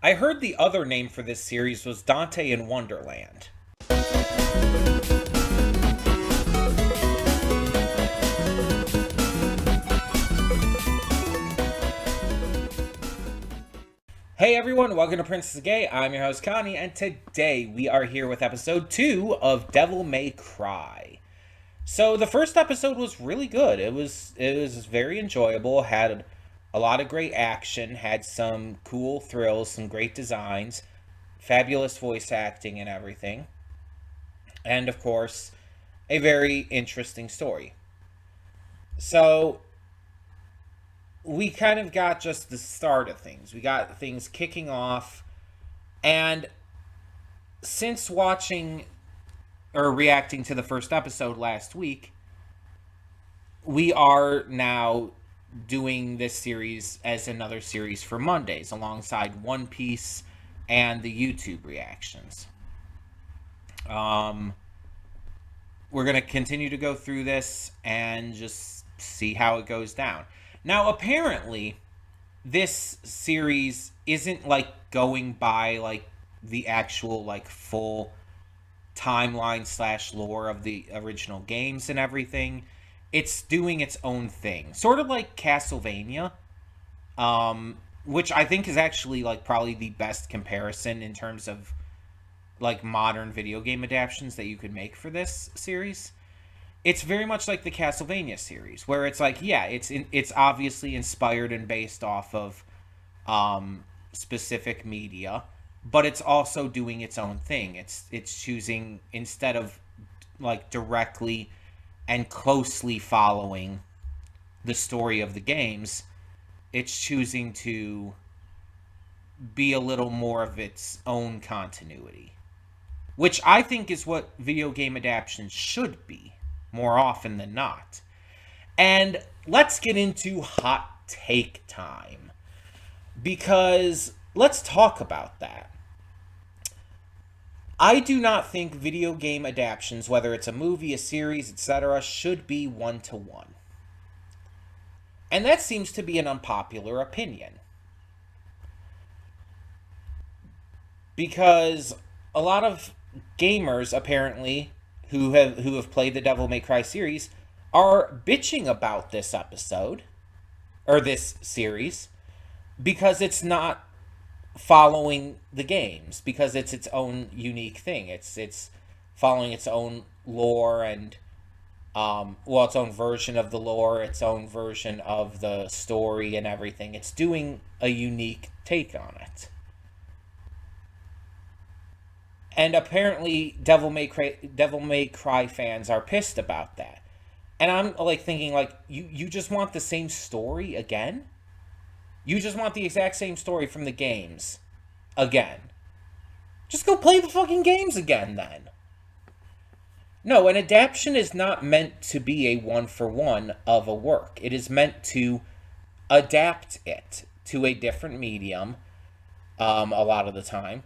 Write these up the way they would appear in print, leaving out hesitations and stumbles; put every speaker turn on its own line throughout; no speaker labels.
I heard the other name for this series was Dante in Wonderland. Hey everyone, welcome to Princess Gay. I'm your host Connie, and today we are here with episode 2 of Devil May Cry. So the first episode was really good. It was very enjoyable, had a lot of great action, had some cool thrills, some great designs, fabulous voice acting and everything. And of course, a very interesting story. So we kind of got just the start of things. We got things kicking off, and since watching or reacting to the first episode last week, we are now doing this series as another series for Mondays alongside One Piece and the YouTube reactions. Um, we're going to continue to go through this and just see how it goes down. Now, apparently, this series isn't like going by like the actual like full timeline slash lore of the original games and everything. It's doing its own thing, sort of like Castlevania, which I think is actually like probably the best comparison in terms of like modern video game adaptations that you could make for this series. It's very much like the Castlevania series, where it's like, yeah, it's obviously inspired and based off of specific media, but it's also doing its own thing. It's choosing, instead of like directly and closely following the story of the games, it's choosing to be a little more of its own continuity, which I think is what video game adaptations should be more often than not. And let's get into hot take time, because let's talk about that. I do not think video game adaptations, whether it's a movie, a series, etc., should be one to one. And that seems to be an unpopular opinion, because a lot of gamers apparently who have played the Devil May Cry series are bitching about this episode or this series because it's not following the games, because it's its own unique thing. It's following its own lore and its own version of the lore, its own version of the story and everything. It's doing a unique take on it. And apparently Devil May Cry fans are pissed about that. And I'm like thinking, like, you just want the same story again? You just want the exact same story from the games again. Just go play the fucking games again then. No, an adaptation is not meant to be a one for one of a work. It is meant to adapt it to a different medium a lot of the time.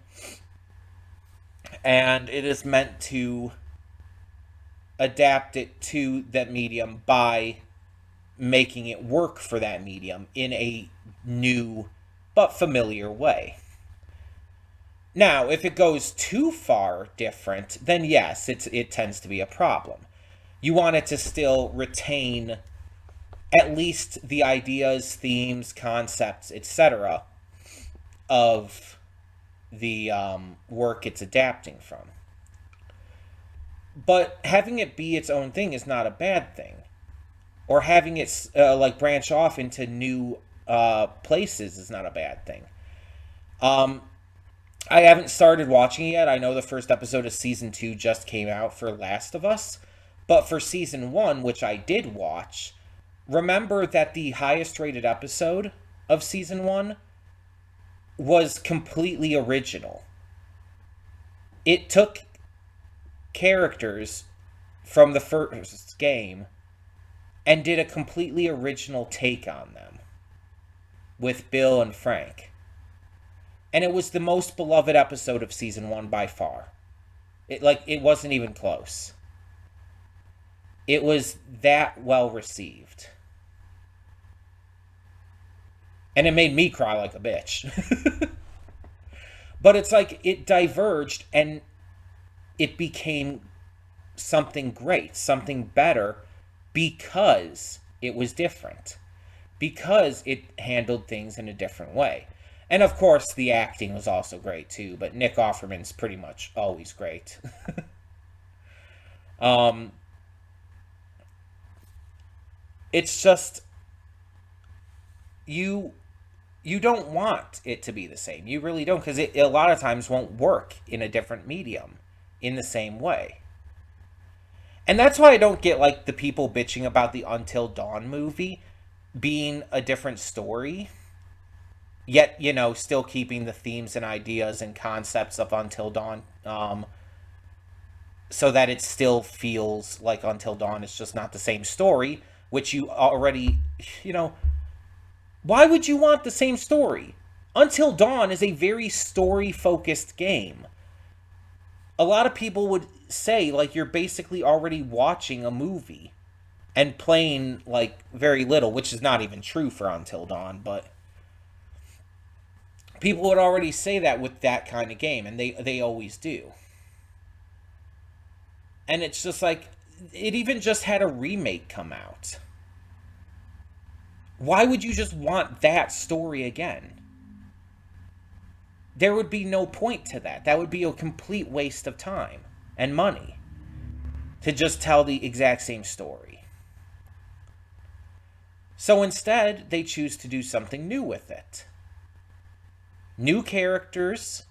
And it is meant to adapt it to that medium by making it work for that medium in a new but familiar way. Now, if it goes too far different, then yes, it tends to be a problem. You want it to still retain at least the ideas, themes, concepts, etc. of the work it's adapting from. But having it be its own thing is not a bad thing. Or having it like branch off into new places is not a bad thing. I haven't started watching it yet. I know the first episode of season 2 just came out for Last of Us. But for season 1, which I did watch, remember that the highest rated episode of season 1 was completely original. It took characters from the first game and did a completely original take on them with Bill and Frank. And it was the most beloved episode of season 1 by far. It wasn't even close. It was that well received. And it made me cry like a bitch. But it's like it diverged and it became something great, something better, because it was different, because it handled things in a different way. And of course, the acting was also great too, but Nick Offerman's pretty much always great. um, it's just you you don't want it to be the same. You really don't, because it a lot of times won't work in a different medium in the same way. And that's why I don't get like the people bitching about the Until Dawn movie being a different story, yet, still keeping the themes and ideas and concepts of Until Dawn, so that it still feels like Until Dawn is just not the same story, which you already, you know, why would you want the same story? Until Dawn is a very story focused game. A lot of people would say, like, you're basically already watching a movie and playing, like, very little, which is not even true for Until Dawn, but people would already say that with that kind of game, and they always do. And it's just like, it even just had a remake come out. Why would you just want that story again? There would be no point to that. That would be a complete waste of time and money to just tell the exact same story. So instead, they choose to do something new with it. New characters,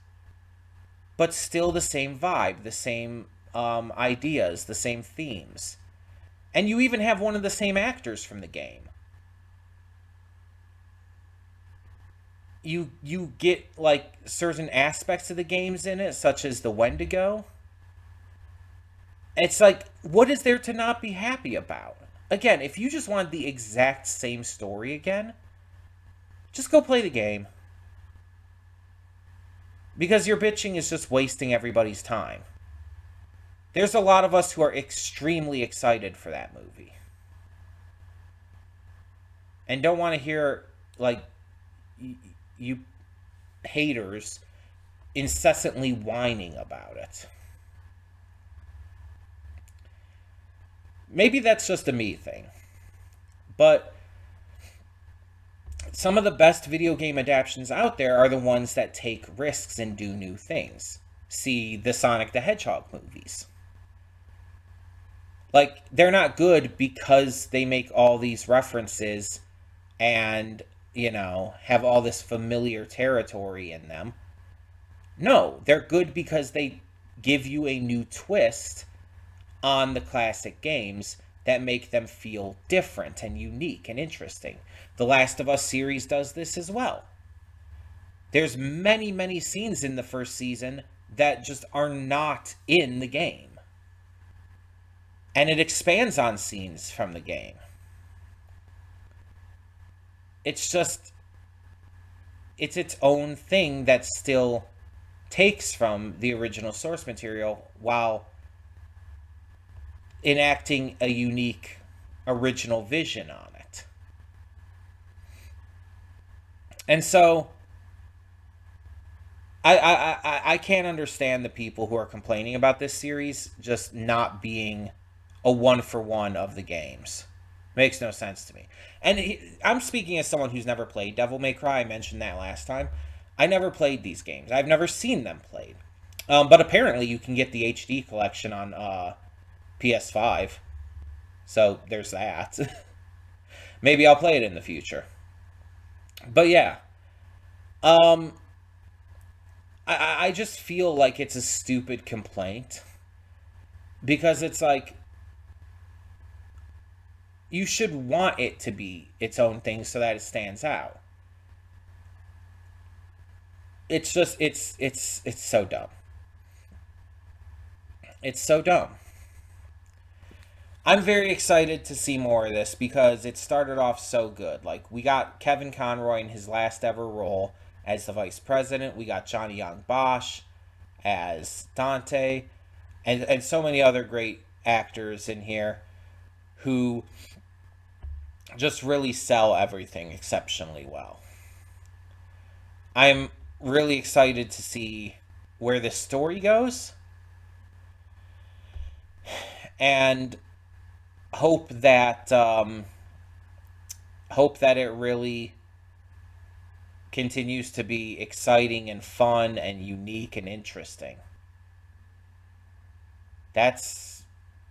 but still the same vibe, the same ideas, the same themes. And you even have one of the same actors from the game. You get like certain aspects of the games in it, such as the Wendigo. It's like, what is there to not be happy about? Again, if you just want the exact same story again, just go play the game. Because your bitching is just wasting everybody's time. There's a lot of us who are extremely excited for that movie. And don't want to hear, like, you haters incessantly whining about it. Maybe that's just a me thing. But some of the best video game adaptations out there are the ones that take risks and do new things. See the Sonic the Hedgehog movies. Like, they're not good because they make all these references and, have all this familiar territory in them. No, they're good because they give you a new twist on the classic games that make them feel different and unique and interesting. The Last of Us series does this as well. There's many, many scenes in the first season that just are not in the game. And it expands on scenes from the game. It's just, it's its own thing that still takes from the original source material while enacting a unique original vision on it. And so I can't understand the people who are complaining about this series just not being a one-for-one of the games. Makes no sense to me. And I'm speaking as someone who's never played Devil May Cry. I mentioned that last time. I never played these games. I've never seen them played. But apparently you can get the HD collection on PS5. So there's that. Maybe I'll play it in the future. But yeah. I just feel like it's a stupid complaint. Because it's like, you should want it to be its own thing so that it stands out. It's just, it's so dumb. It's so dumb. I'm very excited to see more of this because it started off so good. Like, we got Kevin Conroy in his last ever role as the vice president. We got Johnny Young Bosch as Dante. And so many other great actors in here who just really sell everything exceptionally well. I'm really excited to see where this story goes, and hope that it really continues to be exciting and fun and unique and interesting. That's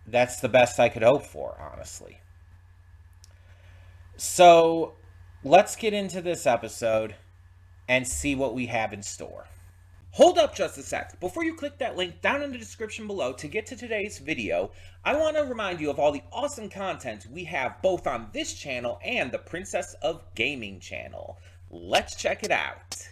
the best I could hope for, honestly. So, let's get into this episode and see what we have in store. Hold up just a sec. Before you click that link down in the description below to get to today's video, I want to remind you of all the awesome content we have both on this channel and the Princess of Gaming channel. Let's check it out.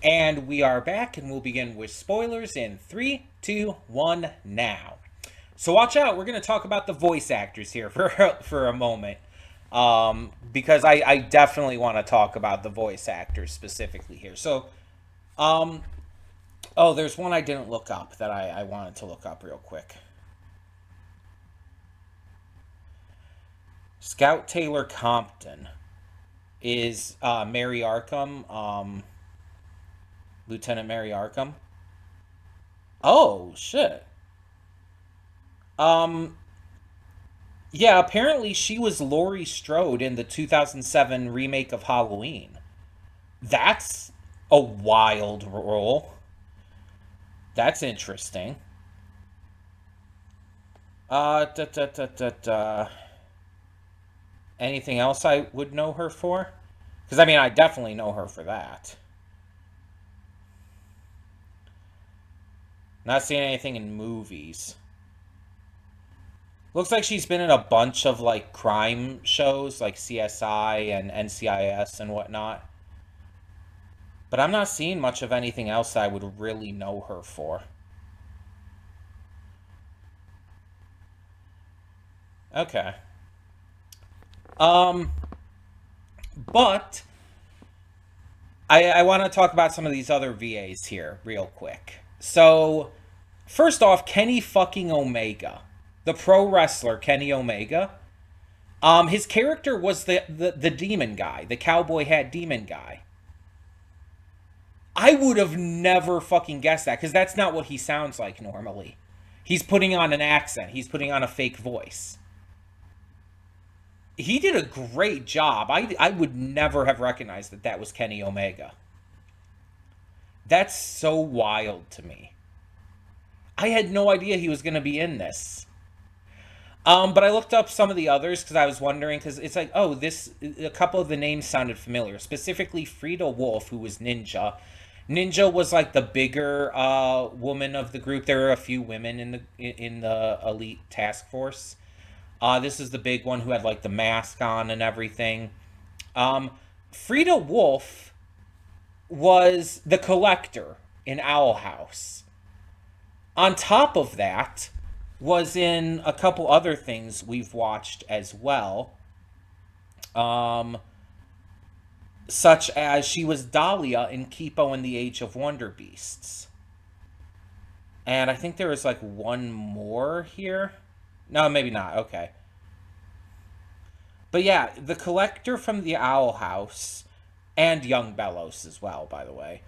And we are back, and we'll begin with spoilers in 3, 2, 1, now. So watch out, we're going to talk about the voice actors here for a moment. Because I definitely want to talk about the voice actors specifically here. So, oh, there's one I didn't look up that I wanted to look up real quick. Scout Taylor Compton is Mary Arkham, Lieutenant Mary Arkham. Oh, shit. Yeah, apparently she was Laurie Strode in the 2007 remake of Halloween. That's a wild role. That's interesting. Anything else I would know her for? Because, I mean, I definitely know her for that. Not seeing anything in movies. Looks like she's been in a bunch of, like, crime shows, like CSI and NCIS and whatnot. But I'm not seeing much of anything else I would really know her for. Okay. But I want to talk about some of these other VAs here real quick. So, first off, Kenny fucking Omega. The pro wrestler Kenny Omega. His character was the demon guy. The cowboy hat demon guy. I would have never fucking guessed that, because that's not what he sounds like normally. He's putting on an accent. He's putting on a fake voice. He did a great job. I would never have recognized that was Kenny Omega. That's so wild to me. I had no idea he was going to be in this. But I looked up some of the others because I was wondering, because it's like, oh, a couple of the names sounded familiar. Specifically, Frida Wolf, who was Ninja. Ninja was like the bigger woman of the group. There were a few women in the elite task force. This is the big one who had like the mask on and everything. Frida Wolf was the collector in Owl House. On top of that, was in a couple other things we've watched as well. Such as she was Dahlia in Kipo and the Age of Wonder Beasts. And I think there was like one more here. No, maybe not. Okay. But yeah, the collector from the Owl House, and Young Bellows as well, by the way,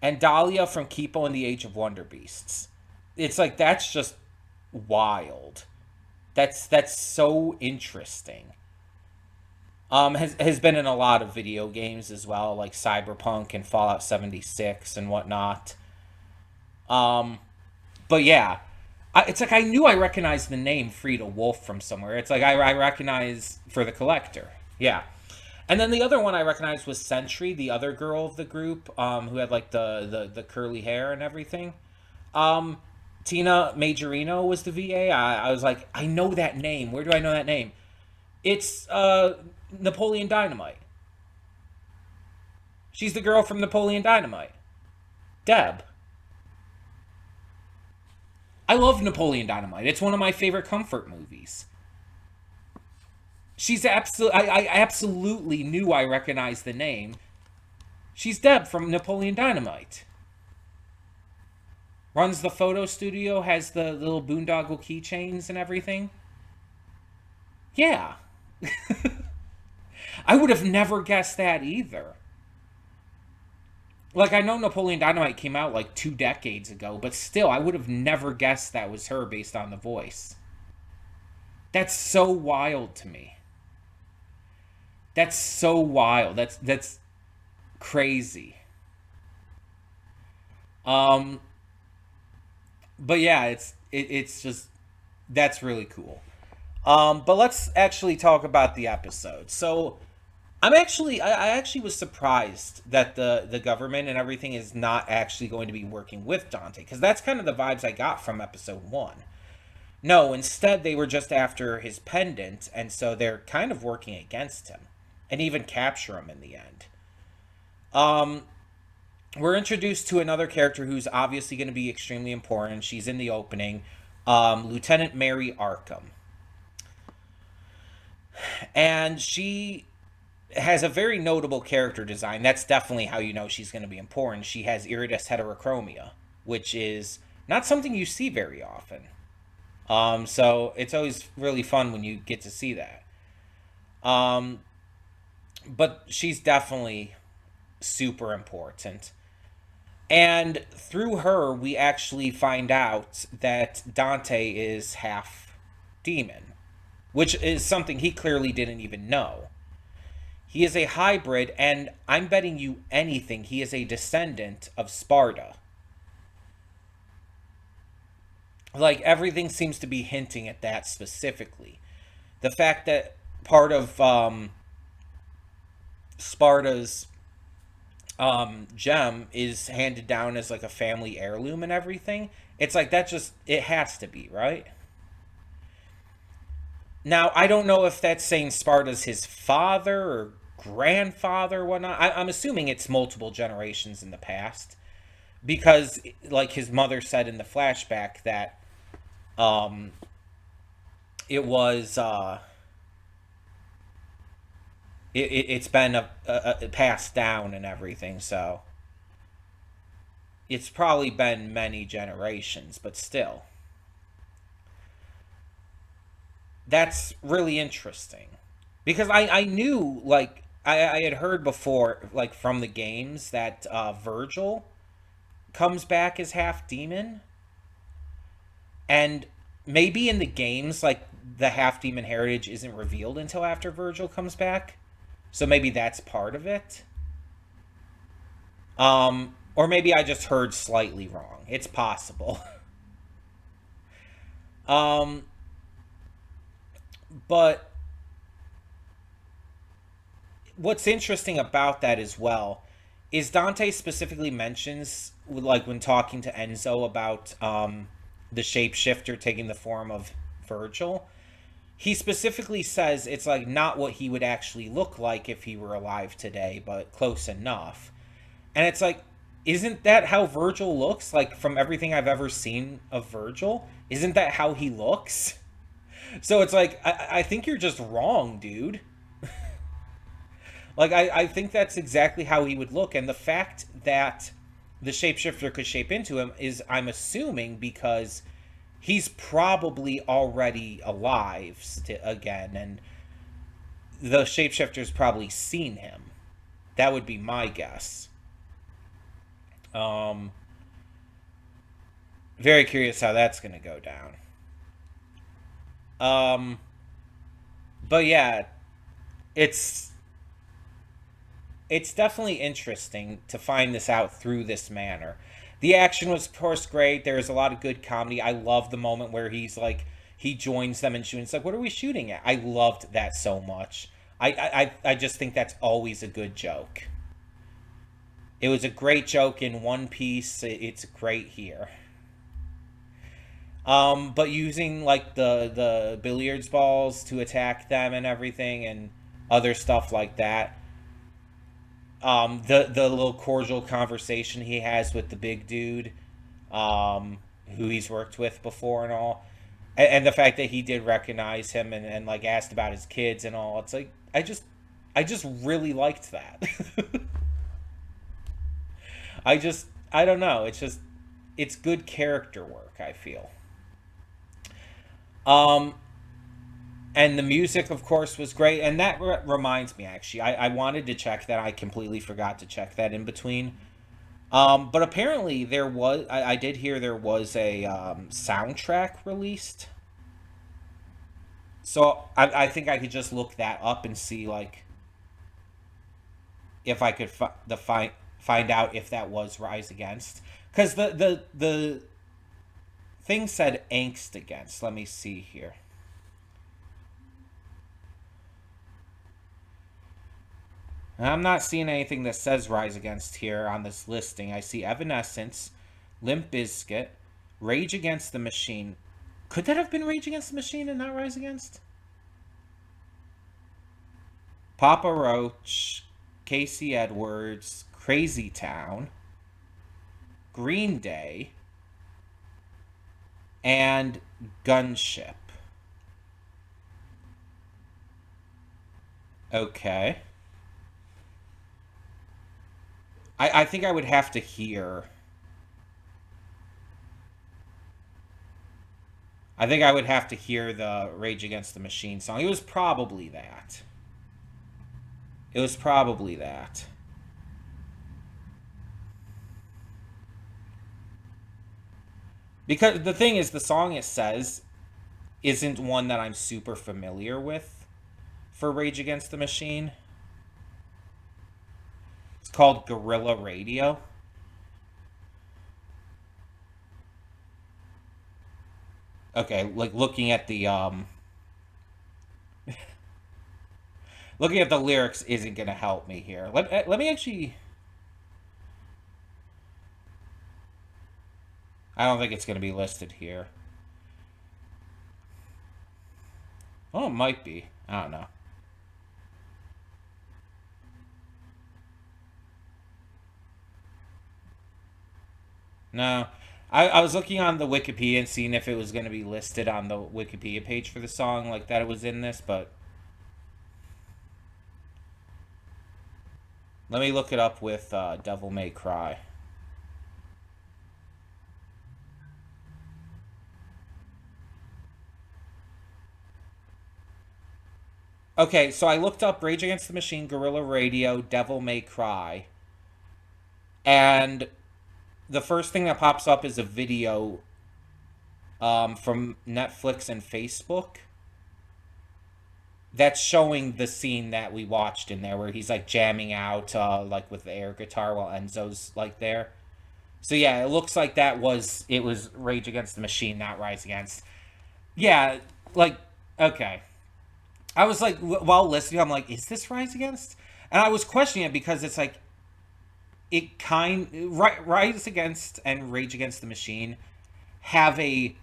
and Dahlia from Kipo and the Age of Wonder Beasts. It's like, that's just wild. That's so interesting. Has been in a lot of video games as well, like Cyberpunk and Fallout 76 and whatnot. But yeah, it's like I knew I recognized the name Frida Wolf from somewhere. It's like I recognize for the collector. Yeah. And then the other one I recognized was Sentry, the other girl of the group, who had like the curly hair and everything. Tina Majorino was the VA. I was like, I know that name. Where do I know that name? It's Napoleon Dynamite. She's the girl from Napoleon Dynamite. Deb. I love Napoleon Dynamite. It's one of my favorite comfort movies. She's absolutely. I absolutely knew I recognized the name. She's Deb from Napoleon Dynamite. Runs the photo studio, has the little boondoggle keychains and everything. Yeah. I would have never guessed that either. Like, I know Napoleon Dynamite came out like 2 decades ago, but still, I would have never guessed that was her based on the voice. That's so wild to me. That's so wild. That's crazy. Um, but yeah, it's just that's really cool. But let's actually talk about the episode. So I actually was surprised that the government and everything is not actually going to be working with Dante, because that's kind of the vibes I got from episode one. No, instead they were just after his pendant, and so they're kind of working against him, and even capture him in the end. Um, we're introduced to another character who's obviously going to be extremely important. She's in the opening, Lieutenant Mary Arkham, and she has a very notable character design. That's definitely how you know she's going to be important. She has iridescent heterochromia, which is not something you see very often. So it's always really fun when you get to see that. Um, but she's definitely super important. And through her, we actually find out that Dante is half demon, which is something he clearly didn't even know. He is a hybrid, and I'm betting you anything he is a descendant of Sparta. Like, everything seems to be hinting at that specifically. The fact that part of Sparta's gem is handed down as like a family heirloom and everything. It's like that just, it has to be, right? Now, I don't know if that's saying Sparta's his father or grandfather or whatnot. I'm assuming it's multiple generations in the past. Because, like his mother said in the flashback, that um, it was, it's been passed down and everything, so it's probably been many generations, but still. That's really interesting. Because I knew, like, I had heard before, like, from the games, that Virgil comes back as half demon. And maybe in the games, like, the half demon heritage isn't revealed until after Virgil comes back. So maybe that's part of it. Or maybe I just heard slightly wrong. It's possible. um, but what's interesting about that as well is Dante specifically mentions, like when talking to Enzo about the shapeshifter taking the form of Virgil, he specifically says it's like not what he would actually look like if he were alive today, but close enough. And it's like, isn't that how Virgil looks? Like, from everything I've ever seen of Virgil, isn't that how he looks? So it's like, I think you're just wrong, dude. Like, I think that's exactly how he would look. And the fact that the shapeshifter could shape into him is, I'm assuming, because he's probably already alive again. And the shapeshifter's probably seen him. That would be my guess. Um, Very curious how that's going to go down. Um, but yeah, it's it's definitely interesting to find this out through this manner. The action was, of course, great. There's a lot of good comedy. I love the moment where he's like, he joins them and shooting. It's like, what are we shooting at? I loved that so much. I just think that's always a good joke. It was a great joke in One Piece. It's great here. But using like the billiards balls to attack them and everything and other stuff like that. The little cordial conversation he has with the big dude, who he's worked with before and all, and the fact that he did recognize him and like asked about his kids and all. It's like I just really liked that. I don't know. It's good character work, I feel. Um, and the music, of course, was great. And that reminds me, actually, I wanted to check that. I completely forgot to check that in between. But apparently I did hear there was a soundtrack released. So I think I could just look that up and see like if I could find out if that was Rise Against, because the thing said Angst Against. Let me see here. I'm not seeing anything that says Rise Against here on this listing. I see Evanescence, Limp Bizkit, Rage Against the Machine. Could that have been Rage Against the Machine and not Rise Against? Papa Roach, Casey Edwards, Crazy Town, Green Day, and Gunship. Okay. I think I would have to hear. I think I would have to hear the Rage Against the Machine song. It was probably that. It was probably that. Because the thing is, the song it says isn't one that I'm super familiar with for Rage Against the Machine. It's called Guerrilla Radio. Okay, like looking at the lyrics isn't gonna help me here. Let me actually. I don't think it's gonna be listed here. Oh, it might be. I don't know. No. I was looking on the Wikipedia and seeing if it was going to be listed on the Wikipedia page for the song, like that it was in this, but let me look it up with Devil May Cry. Okay, so I looked up Rage Against the Machine, Guerrilla Radio, Devil May Cry, and the first thing that pops up is a video from Netflix and Facebook that's showing the scene that we watched in there where he's like jamming out like with the air guitar while Enzo's like there. So yeah, it looks like it was Rage Against the Machine, not Rise Against. Yeah, like okay. I was like while listening, I'm like, is this Rise Against? And I was questioning it because it's like Rise Against and Rage Against the Machine have a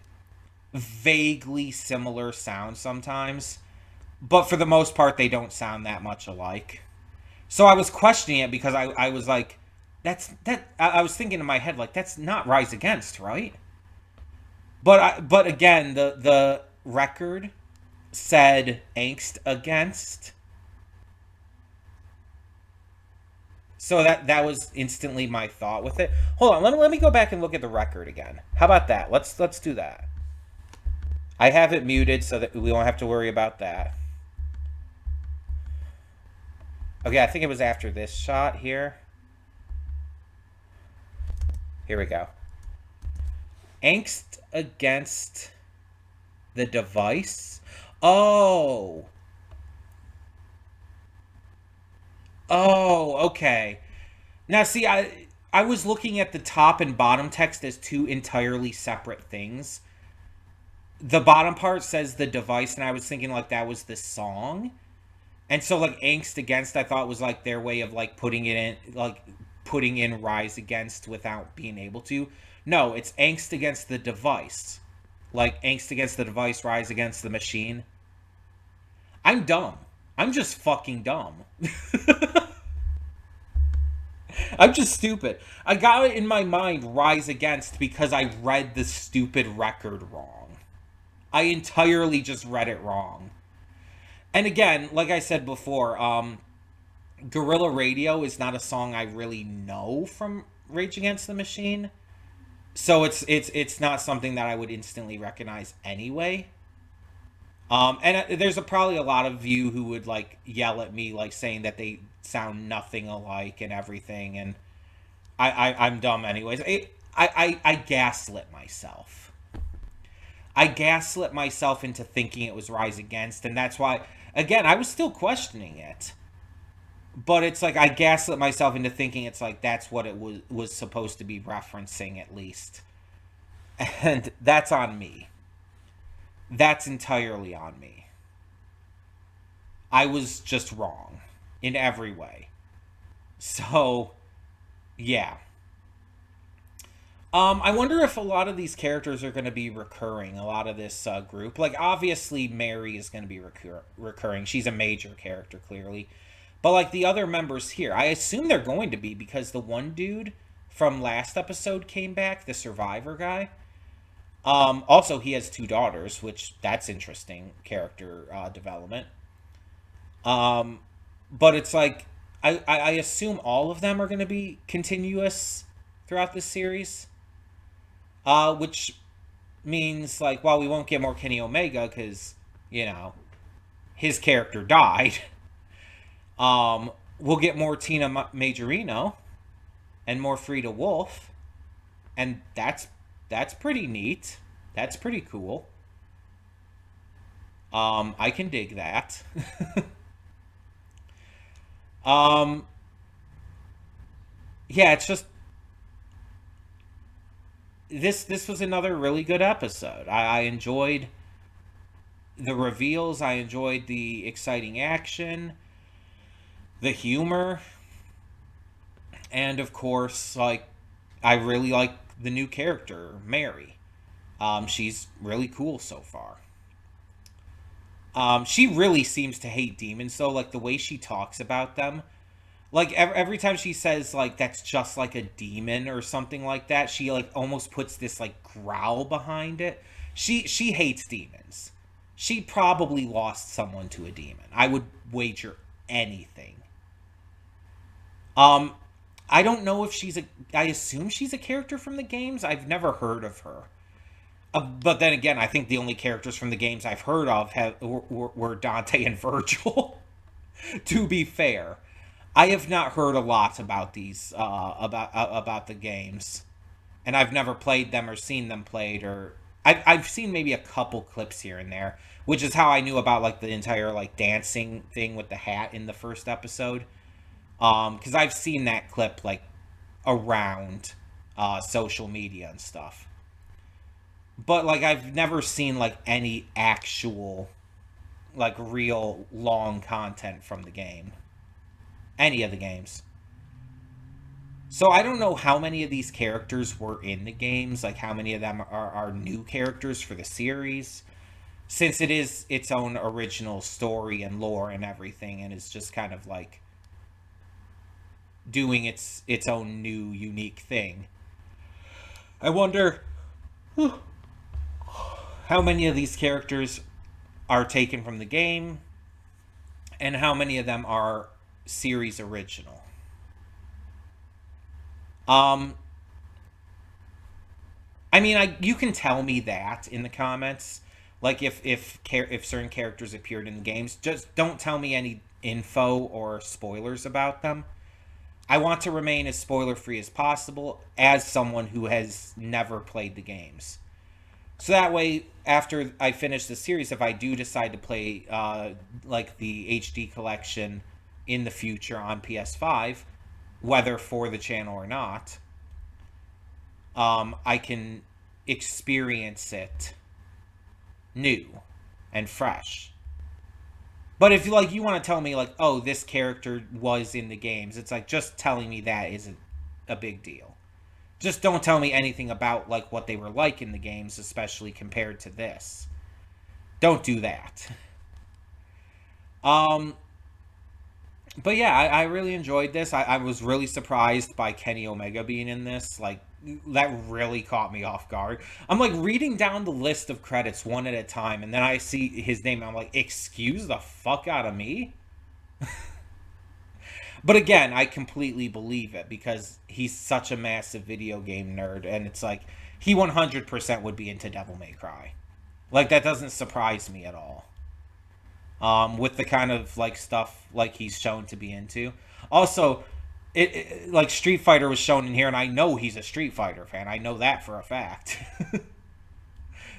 vaguely similar sound sometimes, but for the most part they don't sound that much alike. So I was questioning it because I was like, I was thinking in my head like that's not Rise Against, right? But again, the record said Angst Against. So that was instantly my thought with it. Hold on, let me go back and look at the record again. How about that? Let's do that. I have it muted so that we won't have to worry about that. Okay, I think it was after this shot here. Here we go. Angst Against the Device. Oh. Oh, okay. Now, see, I was looking at the top and bottom text as two entirely separate things. The bottom part says the device, and I was thinking like that was the song. And so like Angst Against, I thought was like their way of like putting it in, like putting in Rise Against without being able to. No, it's Angst Against the Device. Like Angst Against the Device, Rise Against the Machine. I'm dumb. I'm just fucking dumb. I'm just stupid. I got it in my mind, Rise Against, because I read the stupid record wrong. I entirely just read it wrong. And again, like I said before, Guerrilla Radio is not a song I really know from Rage Against the Machine. So it's not something that I would instantly recognize anyway. And there's probably a lot of you who would like yell at me, like saying that they sound nothing alike and everything, and I'm dumb anyways. I gaslit myself. I gaslit myself into thinking it was Rise Against, and that's why, again, I was still questioning it. But it's like I gaslit myself into thinking it's like that's what it was supposed to be referencing at least. And that's on me. That's entirely on me. I was just wrong in every way. So, yeah. I wonder if a lot of these characters are going to be recurring, a lot of this group. Like, obviously, Mary is going to be recurring. She's a major character, clearly. But, like, the other members here, I assume they're going to be because the one dude from last episode came back, the survivor guy. Also, he has two daughters, which that's interesting character development. But it's like, I assume all of them are going to be continuous throughout this series. Which means, like, well, we won't get more Kenny Omega because, you know, his character died. We'll get more Tina Majorino and more Frida Wolf. And that's pretty neat. That's pretty cool. I can dig that. Yeah, it's just this was another really good episode. I enjoyed the reveals. I enjoyed the exciting action, the humor, and of course, like, I really like the new character, Mary. She's really cool so far. She really seems to hate demons, though. Like, the way she talks about them. Like, every time she says, like, that's just like a demon or something like that, she, like, almost puts this, like, growl behind it. She hates demons. She probably lost someone to a demon. I would wager anything. Um, I don't know if I assume she's a character from the games. I've never heard of her. But then again, I think the only characters from the games I've heard of were Dante and Virgil. To be fair, I have not heard a lot about these about the games, and I've never played them or seen them played, or I've seen maybe a couple clips here and there, which is how I knew about, like, the entire, like, dancing thing with the hat in the first episode. Because I've seen that clip, like, around social media and stuff. But, like, I've never seen, like, any actual, like, real long content from the game. Any of the games. So I don't know how many of these characters were in the games, like how many of them are new characters for the series, since it is its own original story and lore and everything, and it's just kind of like doing its own new unique thing. I wonder how many of these characters are taken from the game and how many of them are series original. I mean, you can tell me that in the comments. Like, if certain characters appeared in the games, just don't tell me any info or spoilers about them. I want to remain as spoiler free as possible as someone who has never played the games. So that way, after I finish the series, if I do decide to play like the HD collection in the future on PS5, whether for the channel or not, I can experience it new and fresh. But if, like, you want to tell me, like, oh, this character was in the games, it's like, just telling me that isn't a big deal. Just don't tell me anything about, like, what they were like in the games, especially compared to this. Don't do that. But yeah, I really enjoyed this. I was really surprised by Kenny Omega being in this. Like, that really caught me off guard. I'm like reading down the list of credits one at a time, and then I see his name, and I'm like, excuse the fuck out of me? But again, I completely believe it because he's such a massive video game nerd, and it's like, he 100% would be into Devil May Cry. Like, that doesn't surprise me at all. With the kind of like stuff like he's shown to be into. Also, like Street Fighter was shown in here, and I know he's a Street Fighter fan. I know that for a fact.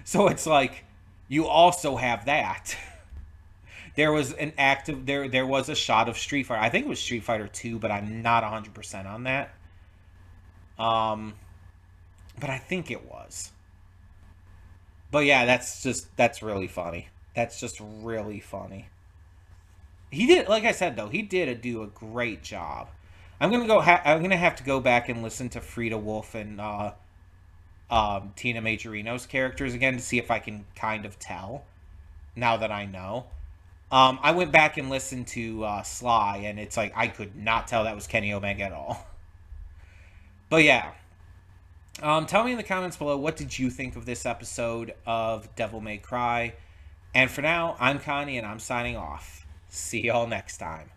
So it's like you also have that. There was an active there was a shot of Street Fighter. I think it was Street Fighter 2, but I'm not 100% on that. Um, but I think it was. But yeah, that's really funny. That's just really funny. He did, like I said though, he did do a great job. I'm gonna have to go back and listen to Frida Wolf and Tina Majorino's characters again to see if I can kind of tell now that I know. I went back and listened to Sly, and it's like I could not tell that was Kenny Omega at all. But yeah, tell me in the comments below, what did you think of this episode of Devil May Cry? And for now, I'm Connie, and I'm signing off. See y'all next time.